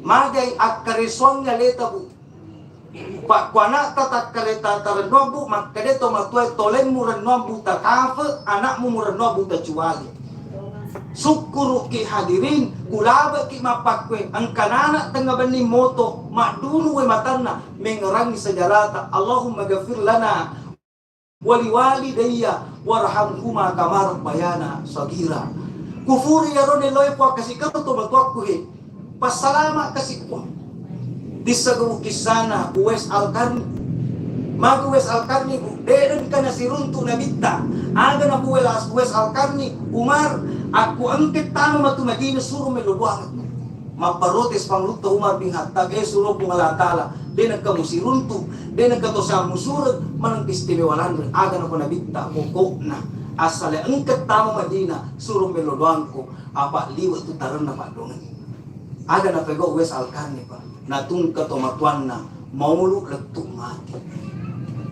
magay akarisong nga leta bu pa kuana tatak kaleta tarno bu makkadeto matuay tolen mo rano bu takafe anak mo rano bu tajuali sukuru ki hadirin kulaba ki mapakwe ang kanana tengah bani moto madunu we matanna mengerangi sejarata Allahumma ghafir lana wali walidayya warhamhuma kama rabbayana sagira kufuri ya rone loy po kasi kato matuak ko he pasalama kasi ko disagaw kisana Uwais Al-Qarni mag Uwais Al-Qarni deren ka na sirunto na bitta aga na Uwais Al-Qarni Umar aku angkit tano matumagina suro may lubuangat maparotes pangluto Umar bin Khattab suro po ngalatala de nagkamusirunto de nagkatosa musurag manang istimewalan aga na po nabitta koko na asale angkat tamo Madina suruh melodoan ko apa liwat tu taran na padongan aga na pego Uwais Al-Qarni pa natung katomatuan na maulu letuk mati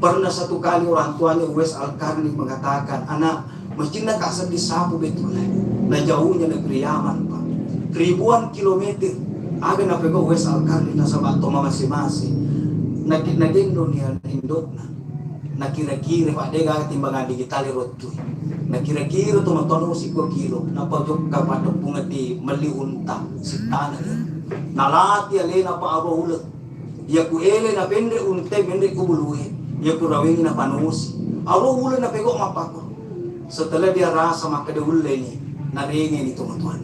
pernah satu kali orang tuanya Uwais Al-Qarni mengatakan anak masjid na kasar di sapu betulay na jauhnya negeri Yaman pa ribuan kilometer aga na pego Uwais Al-Qarni na sa bato masing-masing naging niya indok na nakira-kira pa dega timbangan digital rotu nakira-kira tumatono si kilo napajok ka padong di maliunta si tanah nalati alena pa aro ulat ya ku ele na pendre unte pendre ku buluhe ya ku rawing na panusi aro ulat na pego mapako setelah dia rasa maka de ulle ni naringi ni tumatuan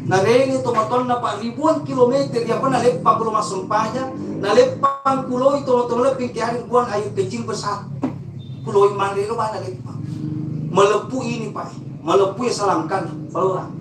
naringi tumatuan na pa ribuan kilometer ya pa nalepa ko masumpanya nalepang kuloy to lebih kaya ribuan ayo kecil besar kuloy manrero ba nalepa melepu ini Pak, melepu salangkan pelang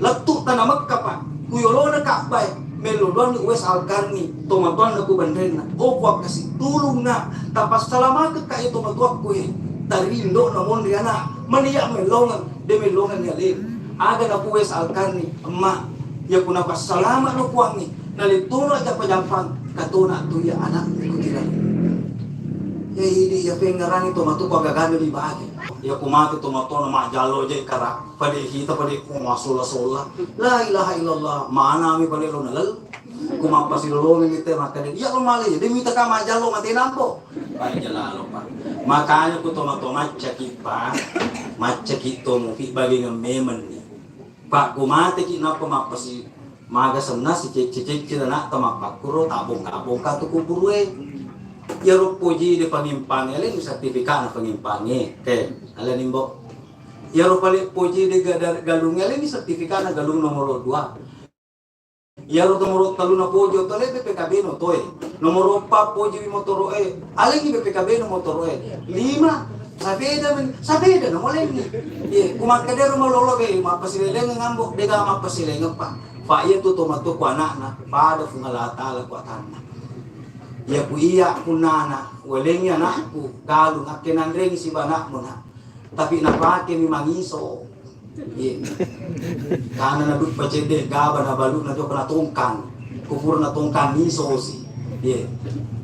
letuk tanah Mekah Pak, kuyolona Ka'bah melodon wes alkarni tomatuan aku bandrena opo kasih tulung na tapas selama ke itu matuak kue tarindo namun dia na meniak melongan de melongan ya lem ada na wes alkarni emak ya kuna pas selama no kuangi nalituno aja pajampang katuna tu ya anak ko kira ya ini ya pengarani tomatu ko gagano di bahagi ya kumati tomato na majalo je kara pada kita pada masula la ilaha illallah mana mi pada lo nalal kumapa si lo ngite makanya ya lo mali dia minta ka majalo mati nampo pada jalalo Pak makanya ko tomato maca kito mo fi bagi ngememen ni Pak kumati ki napa mapa si maga semna si cecek na tamapa kuro tabong ka tu kuburwe ya rupuji de pangimpang alin sertifikat na pangimpangi ke ala nimbo ya rupali puji de galung alin sertifikat na galung nomor 2 ya ro nomor 3 na pujo tole PPKB no toy nomor 4 puji motor alin ni PPKB no motor 5 sabeda no moleng ni ye kumakadero mo lolo be mapasileng ngambok de ga mapasileng pa iya tu tomato ko anak na pada fungalata la ko tanna ya ku iya kunana weleng ya nakku galung akenan reng si banak mo na tapi napake mi mangiso ye kana na dut pacede gaba na balu na do kana tungkan kufur na tungkan miso si ye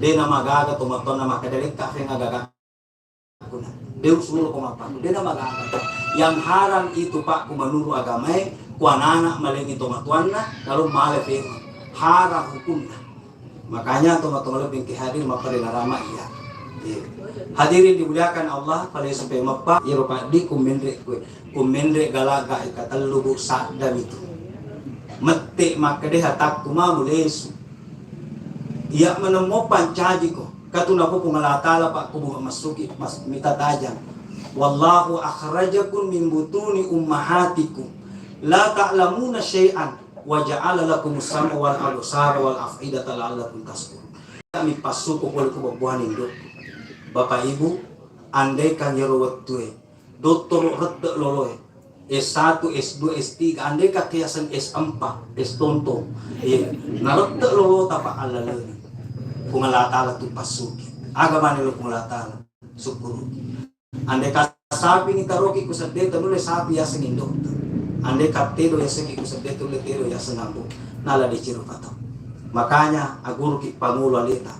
de na magaga tomaton na makadere kafe ngagaga kuna de usul ko mapa de na magaga yang haram itu Pak ku menuru agamai ku anak malengi tomatuan na kalau male fe haram hukumna. Makanya teman-teman lebih ke hadir maparin rama iya. Hadirin dimuliakan Allah pada sampai mapa ya rupa di kumendrek galaga ikatan lubuk sadam itu. Mete makade hatak kuma mulesu. Ia menemukan caji ko. Katuna ko pungalatala Pak kubu masuki mas mita tajam. Wallahu akhrajakum min butuni ummahatikum la ta'lamuna syai'an wa ja'ala lakum as-sam'a wal absara wal af'idata la'allakum tashkurun. Kami pasuko ko kububuhan indo. Bapak Ibu, andai kan yero wettue doktor rette loloe S1, S2, S3, andai ka kiasan S4, S-tonto. Narette lolo tapa alalani. Pungalatala tu pasuki. Agama nilo pungalatala. Sukuru. Andai ka sapi ni karoki ko sa deta nule sapi ya senindo. Andai kaptero ya segi ku sebetul letero ya senambu nala di ciru pato. Makanya aguru ki pangulo alita.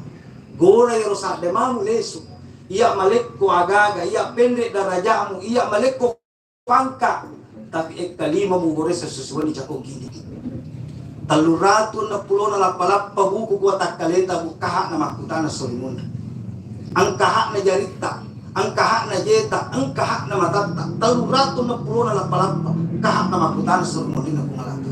Gora yero sa demamu lesu. Iya malek ko agaga, iya pendek darajamu, iya malek ko pangka. Tapi kalima mu gore sesuatu ni cakok gini. Taluratu na pulo na lapalapa buku ko takaleta bukaha na makutana solimun. Ang kaha na jarita, ang kaha na jeta, ang kaha na matata. Taluratu na pulo na lapalapa kahak na makutan seluruh na pungalata.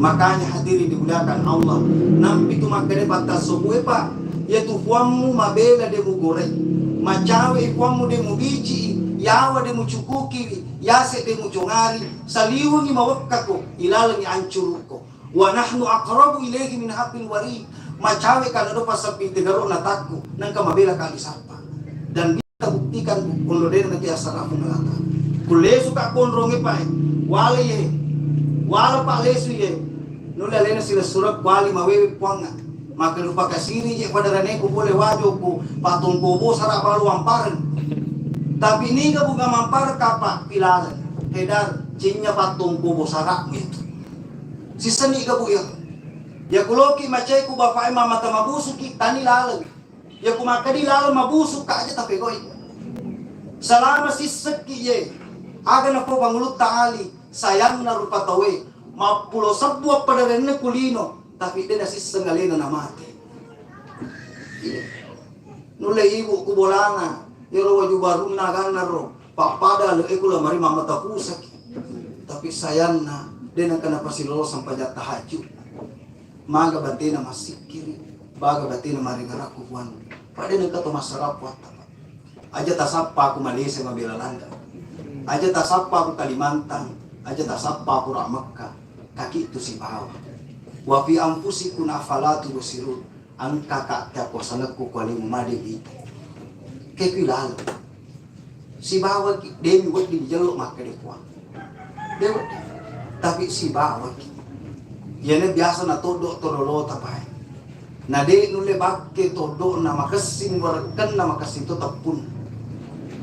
Makanya hadirin dimuliakan Allah. Nampi tu makane batas subuh Pak. Ya tu fuamu mabela demu goreng. Macawe fuamu demu biji. Yawa demu cukuki. Yase demu jongari. Saliwangi mawakako. Ilalangi ancuruko. Wa nahnu aqrabu ilaihi min haqqil warid. Macawe kana do pasapi tegaro natakku. Nangka mabela kali sapa. Dan kita buktikan kulo den nanti asal pungalata. Kule suka konronge Pak. Wale ye. Wala Pak lesu ye. Nula lena sila surat wali mawewe puanga. Maka lupa kasini je pada raneku boleh wajoku patung kobo sarap balu amparan. Tapi ni ka buka mampar kapa pilalan. Hedar cinya patung kobo sarap itu. Sisani ka bu ya. Ya kuloki macai ku bapak mama mabusu ki tani lalang. Ya kumakadi lalang mabusuk ka aja tapi koi. Selama siseki ye. Aga na po pangulut taali sayang na rupa tawe mapulo sabwa pada rene kulino tapi dia nasi sengalena na mati nule ibu kubolana yero waju barum na ganaro papada lo ekula mari mama tapusak tapi sayang na dia na kana pasilo sampai jatah tahajud maga batina masikiri baga batina mari ngaraku kuan pada na kato masarap wata aja tasapa aku Malaysia mabilalanda aja tasapa aku Kalimantan, aja tasapa aku Mekah, kaki itu si bawah. Wa fi anfusikum afala tubsirun. Ang kakak ta ko sanakku ko ali mumadi ite. Kepilal. si bawa demi wad di jelo makade kuan dewa tapi si bawa yana biasa na todo torolo tapai na de nule bakke todo na makasin warakan na makasin to tapun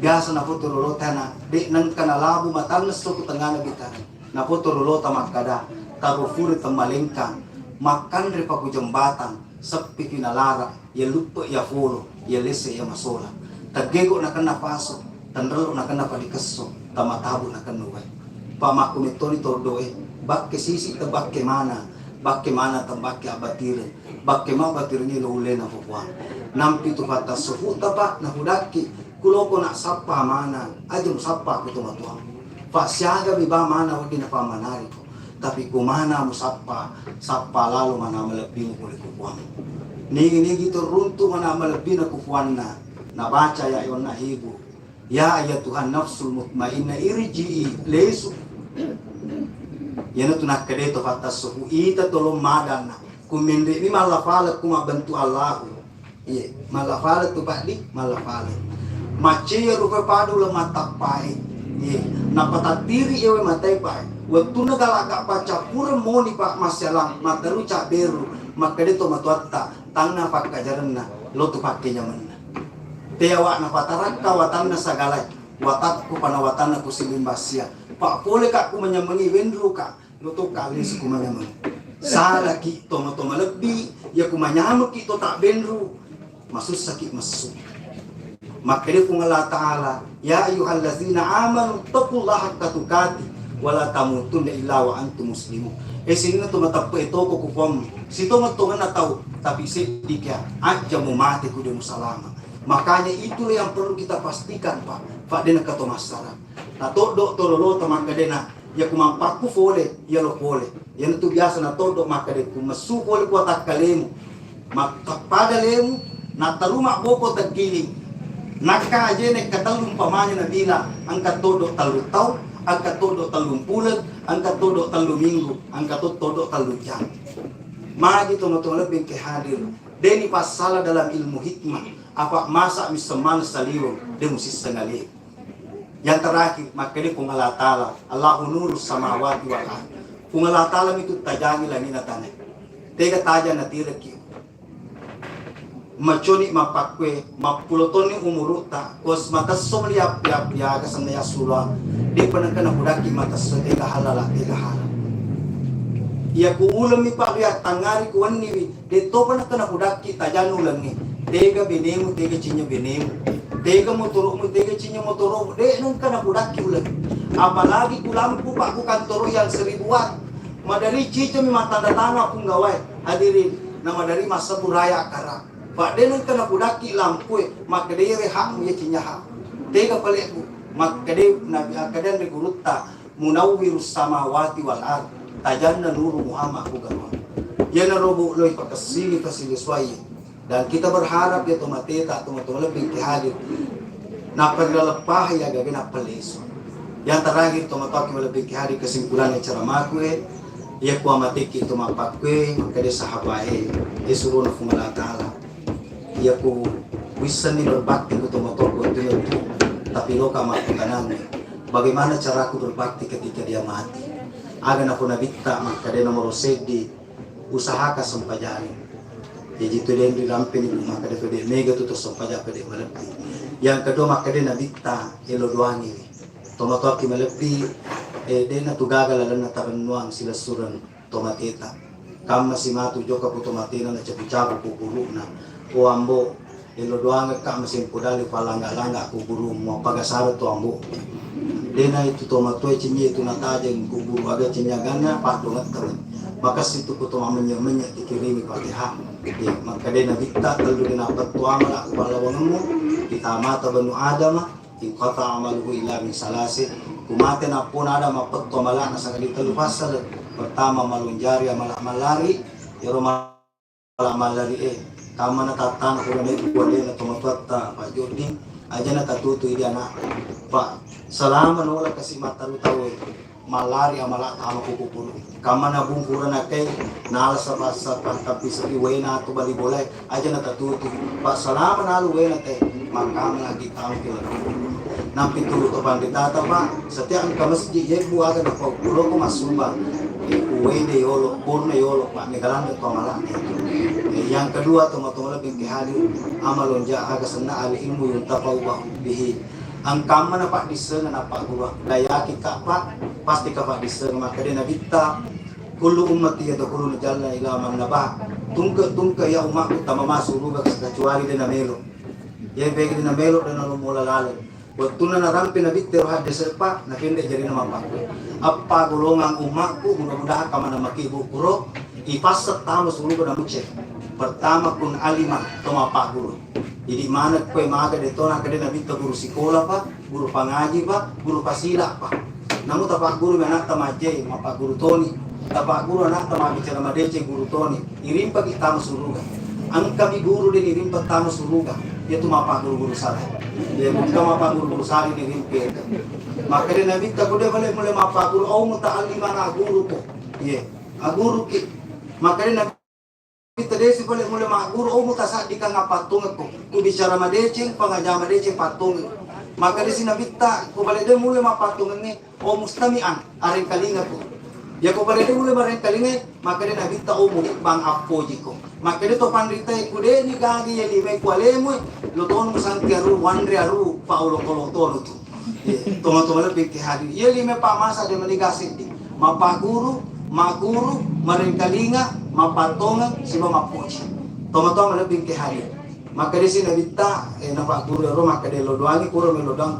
biasa na po torolo tana de nang kanalabu matanas to tengah na bitar na po torolo tamakada tarufuri tamalengka makan re paku jembatan sepi kinalara ya lupa ya folo ya lese ya masola tagego na kana paso tanrelo na kana palikeso tamatabu na kanuway pamaku mitoni tordoe bakke sisi ta bakke mana tambakke abatiren bakke ma batirni lo ule na pupuan nampi tu kata sufuta pa na hudaki kuloko na sapa mana ajum sapa ko tumatuan pa siaga biba mana wadi na pamanari ko tapi kumana mo sapa lalu mana malabing mo kupuan nigi turuntu mana malabing na kupuan na nabaca ya yon na hibu ya ayatuhan nafsul mutmainnah irji'i lesu yana tunakade to fatta suhu ita tolong madana kuminde ni malafala kuma bantu Allah iya malafala tu pakdi malafala mace ya rupa padu le matapai iya napatatiri ewe matai pai waktu nagalaka paca pura moni pak masalang mataru cak beru makade to matuatta tangna pak kajaranna lo tu pakke nyamanna tewa na pataraka watanna sagalai watatku panawatana kusilimbasia pak pole kak ku menyamangi wendru kak luto kali ku menyamangi salah ki to lebih ya ku menyamu ki to tak benru masuk sakit masuk makanya ku ngala ta'ala ya ayyuhallazina amanu taqullaha haqqa tuqatih wala tamutunna illa wa antum muslimun sini to matapo ito ko kupom sito matungan na tao tapi sedikit aja mo mati ku di musalama makanya itulah yang perlu kita pastikan pak dena kato masalah na todo tololo tamakadena ya kumampak ku fole ya lo fole yan tu biasa na todo makade ku masu fole ku atak kalemu makapada lemu na taruma boko tagkiling naka ajene katalum pamanya na bila ang katodo talutaw ang katodo talumpulag ang katodo taluminggo ang katodo talujang magi to lebih ke hadir deni pasala dalam ilmu hikmah apa masa misaman saliwang demusis sengali yang terakhir makanya kung Allah Ta'ala Allahu nuru samawati wal ardh kung Allah Ta'ala itu tajangi langit na tanah tega taja na tira ki maconi mapakwe mapulotoni umuruta kos matas somliap ya kasandaya sula di panangkana hudaki matas tega halala tega halala ya ku ulami pa ya tangari ku wanni de to panangkana hudaki tajanu langi tega benemu tega cinya benemu tega motoro tega cinya motoro de nang kana hudaki ulang apalagi kulampu pak ku kantoro yang 1000 watt madari cica mi matanda tanga ku gawai hadirin nama dari masa buraya akara pak de nang kana hudaki lampu maka de reha mu ya cinya ha tega paleku maka de nabi akadan de gurutta munawwirus samawati wal ard tajanna nuru Muhammad ku gawa yana robo loy pakasili pasiliswai dan kita berharap ya tomateta lebih hadir na paglalepah ya gagawin na paleso yang terakhir tomataki lebih hadir kesimpulan yang ceramaku ya ku amatiki tomapakwe makade sahabae suruh na fumala ta'ala ya ku wisan ni berbakti ku tomatoko itu tapi lo kamatukanan bagaimana caraku berbakti ketika dia mati agan aku nabita makade nomor sedi usaha ka sampajari jadi itu dia di rampin ibu maka dia pede mega tu tersompaja pede melepi yang kedua maka dia nabita elo doangi tomato ki melepi dia na tugagal na tabenuang sila suran tomateta kam masih matu joka pu tomatena na capu-capu ku guru na o ambo elo doangi kam masih podali palangga-langga ku guru mo pagasara to ambo dena itu tomato cinye itu natajeng ku guru aga cinyagana padongat keren maka situ ku tomamanya dikirimi Fatihah maka dia nabita talu dia napat tuama la kupalawangamu kita mata banu adama in qata amaluhu illa min salasi kumate na pun ada mapat tuamala na sangali talu pasal pertama malunjari malari yaro malari kama na tatang ko na ikuwale na tumatwata Pak Jordi aja na katutu dia na Pak salaman wala kasi mataru tawe malari amala tama kukupuro kama na bungkura na kay nalas sa basa tapi sa iwena to bali bolay aja na tatutu pa salaman halu wena kay makam lagi tao kila nampi tulu to pandita Pak setiap ke masjid ye buaga na ko pulo ko masumba uwe de yolo purna yolo Pak negalan to malah yang kedua toma-toma lebih kehali amalon ja aga senna al ilmu yung tapau ba bihi ang kama na Pak disena na Pak gua layaki ka Pak pasti ka Pak disena maka de nabita kullu ummati yadkhuluna jannah ila man nabah tungka ya umatku tamamasu luga kecuali de namelo ya bagi de namelo dan mula lalu waktu na rampi na bitter hadde sepa na kende jadi nama Pak apa golongan umatku mudah-mudahan kama na makibu kuro ipasat tamu sulugo na mukse pertama pun alimah toma Pak guru jadi mana kue maga de tona kade na bitter guru sekolah Pak guru pangaji Pak guru pasila Pak namun tapak guru anak tamaje Pak guru Toni tapak guru anak tama bicara madece guru Toni irim pagi tamu suluga ang kami guru din irim pag tamu suluga yaitu Pak guru salah dia bukan Pak guru sari di rimpe maka dia nabi tak boleh mulai Pak guru au muta'alliman guru ko ye aguru ki maka dia nabi kita desi boleh mulai guru au mutasaddikan patung ko ku bicara madecing pangajama madecing patung maka di sini nabi tak ko boleh dia mulai patung ni au mustami'an aring kalinga ko ya ko boleh dia mulai bareng kalinga maka dia nabi tak au bang apoji ko maka dia to pandita ko de ni gagi ya di me kwalemo luton musangkiaru wandriaru paulo kolotono tu toma-toma lebih ke hari ia lima Pak masa dia menigasi di mapa guru merengkalinga mapatongan siba mapuji toma-toma lebih ke hari maka di sini bita na Pak guru ro maka dia lodoangi kuro melodang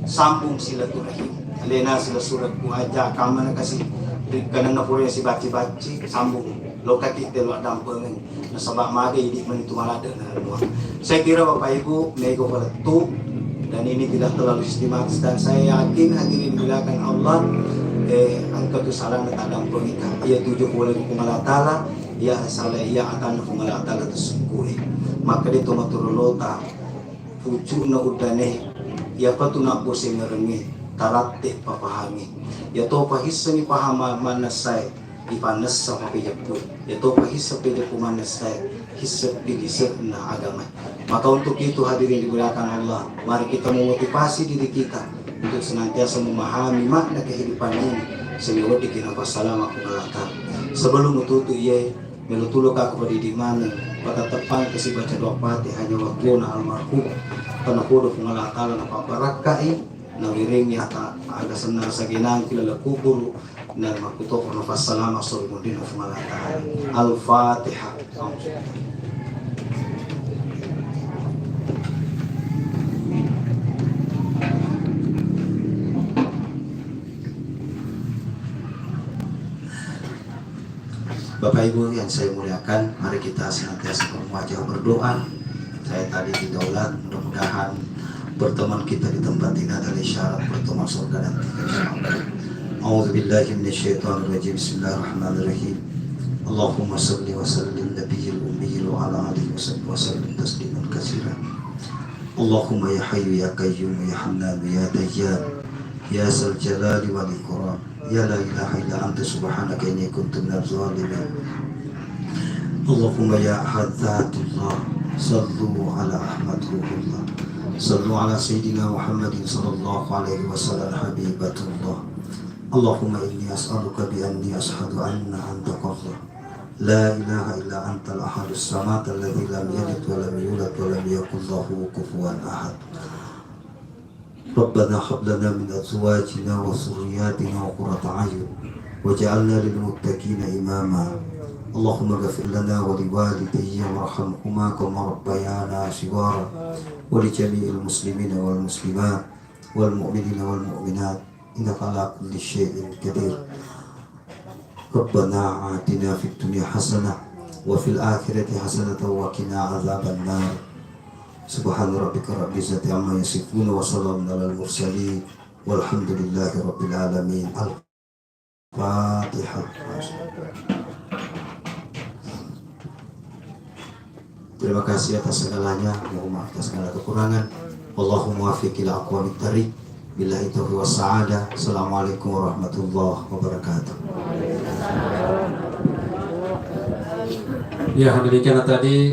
sambung silaturahim alena sila surat ku aja kamana kasih kanan na puro si baci-baci sambung loka kita lo dampengan na sabak mage hidup menitu malada na luar. Saya kira Bapak Ibu nego peletu dan ini tidak terlalu sistematis dan saya yakin hadirin dimuliakan Allah angka tu salah na tadang pengika ia tujuh boleh kumala tala ia salah ia akan kumala tala tersukui maka dia tomaturulota pucu na udane ia patu na pose merengi tarate papahami ia to pahisani pahama manasai ipanas sama pejapun yaitu pahisap pejapumanas saya hisap digisap na agama maka untuk itu hadirin dimuliakan Allah mari kita memotivasi diri kita untuk senantiasa memahami makna kehidupan ini sehingga dikira wassalam aku belakang sebelum menutup ia menutuluk aku pada di mana pada tepan kasih baca doa pati hanya waktu na almarhum karena kudu pengalatan na paparakai na wiringnya ada senar saginang kilala kubur na makutok na passalama surmudin of malatahan al-Fatiha. Bapak Ibu yang saya muliakan, mari kita senantiasa berwajah berdoa. Saya tadi di daulat, mudah-mudahan pertemuan kita di tempat ini adalah isyarat pertemuan surga dan insyaallah. A'udzubillahi minasyaitonirrajim. Bismillahirrahmanirrahim. Allahumma salli wa sallim nabiyil ummiyil wa ala alihi wa sallim tasliman katsiran. Allahumma ya hayyu ya qayyum ya hannan ya dayyan ya zal jalali wal ikram ya la ilaha illa anta subhanaka inni kuntu minaz zalimin. Allahumma ya ahadzatullah sallu ala ahmad ruhullah sallu ala sayyidina Muhammadin sallallahu alaihi wasallam habibatullah. Allahumma inni as'aluka bi anni ashhadu anna anta Allah la ilaha illa anta al-ahadus samad alladhi lam yalid wa lam yulad wa lam yakul lahu kufuwan ahad. Rabbana hab lana min azwajina wa dhurriyyatina qurrata a'yun waj'alna lil muttaqina imama. Allahumma ighfir lana wa liwalidayya warhamhuma kama rabbayana shighara wa li jami'il muslimina wal muslimat wal mu'minina wal mu'minat innaka ala kulli syai'in qadir. Rabbana atina fid dunya hasanah wa fil akhirati hasanah wa qina adzaban nar. Subhana rabbika rabbil izzati amma yasifun wa salamun alal mursalin walhamdulillahi rabbil alamin. Al-Fatihah. Terima kasih atas segalanya, mohon maaf atas segala kekurangan. Allahumma wafiq ila aqwamit thariq. Billahi taufiq was sa'adah. Assalamualaikum warahmatullahi wabarakatuh. Ya, demikian tadi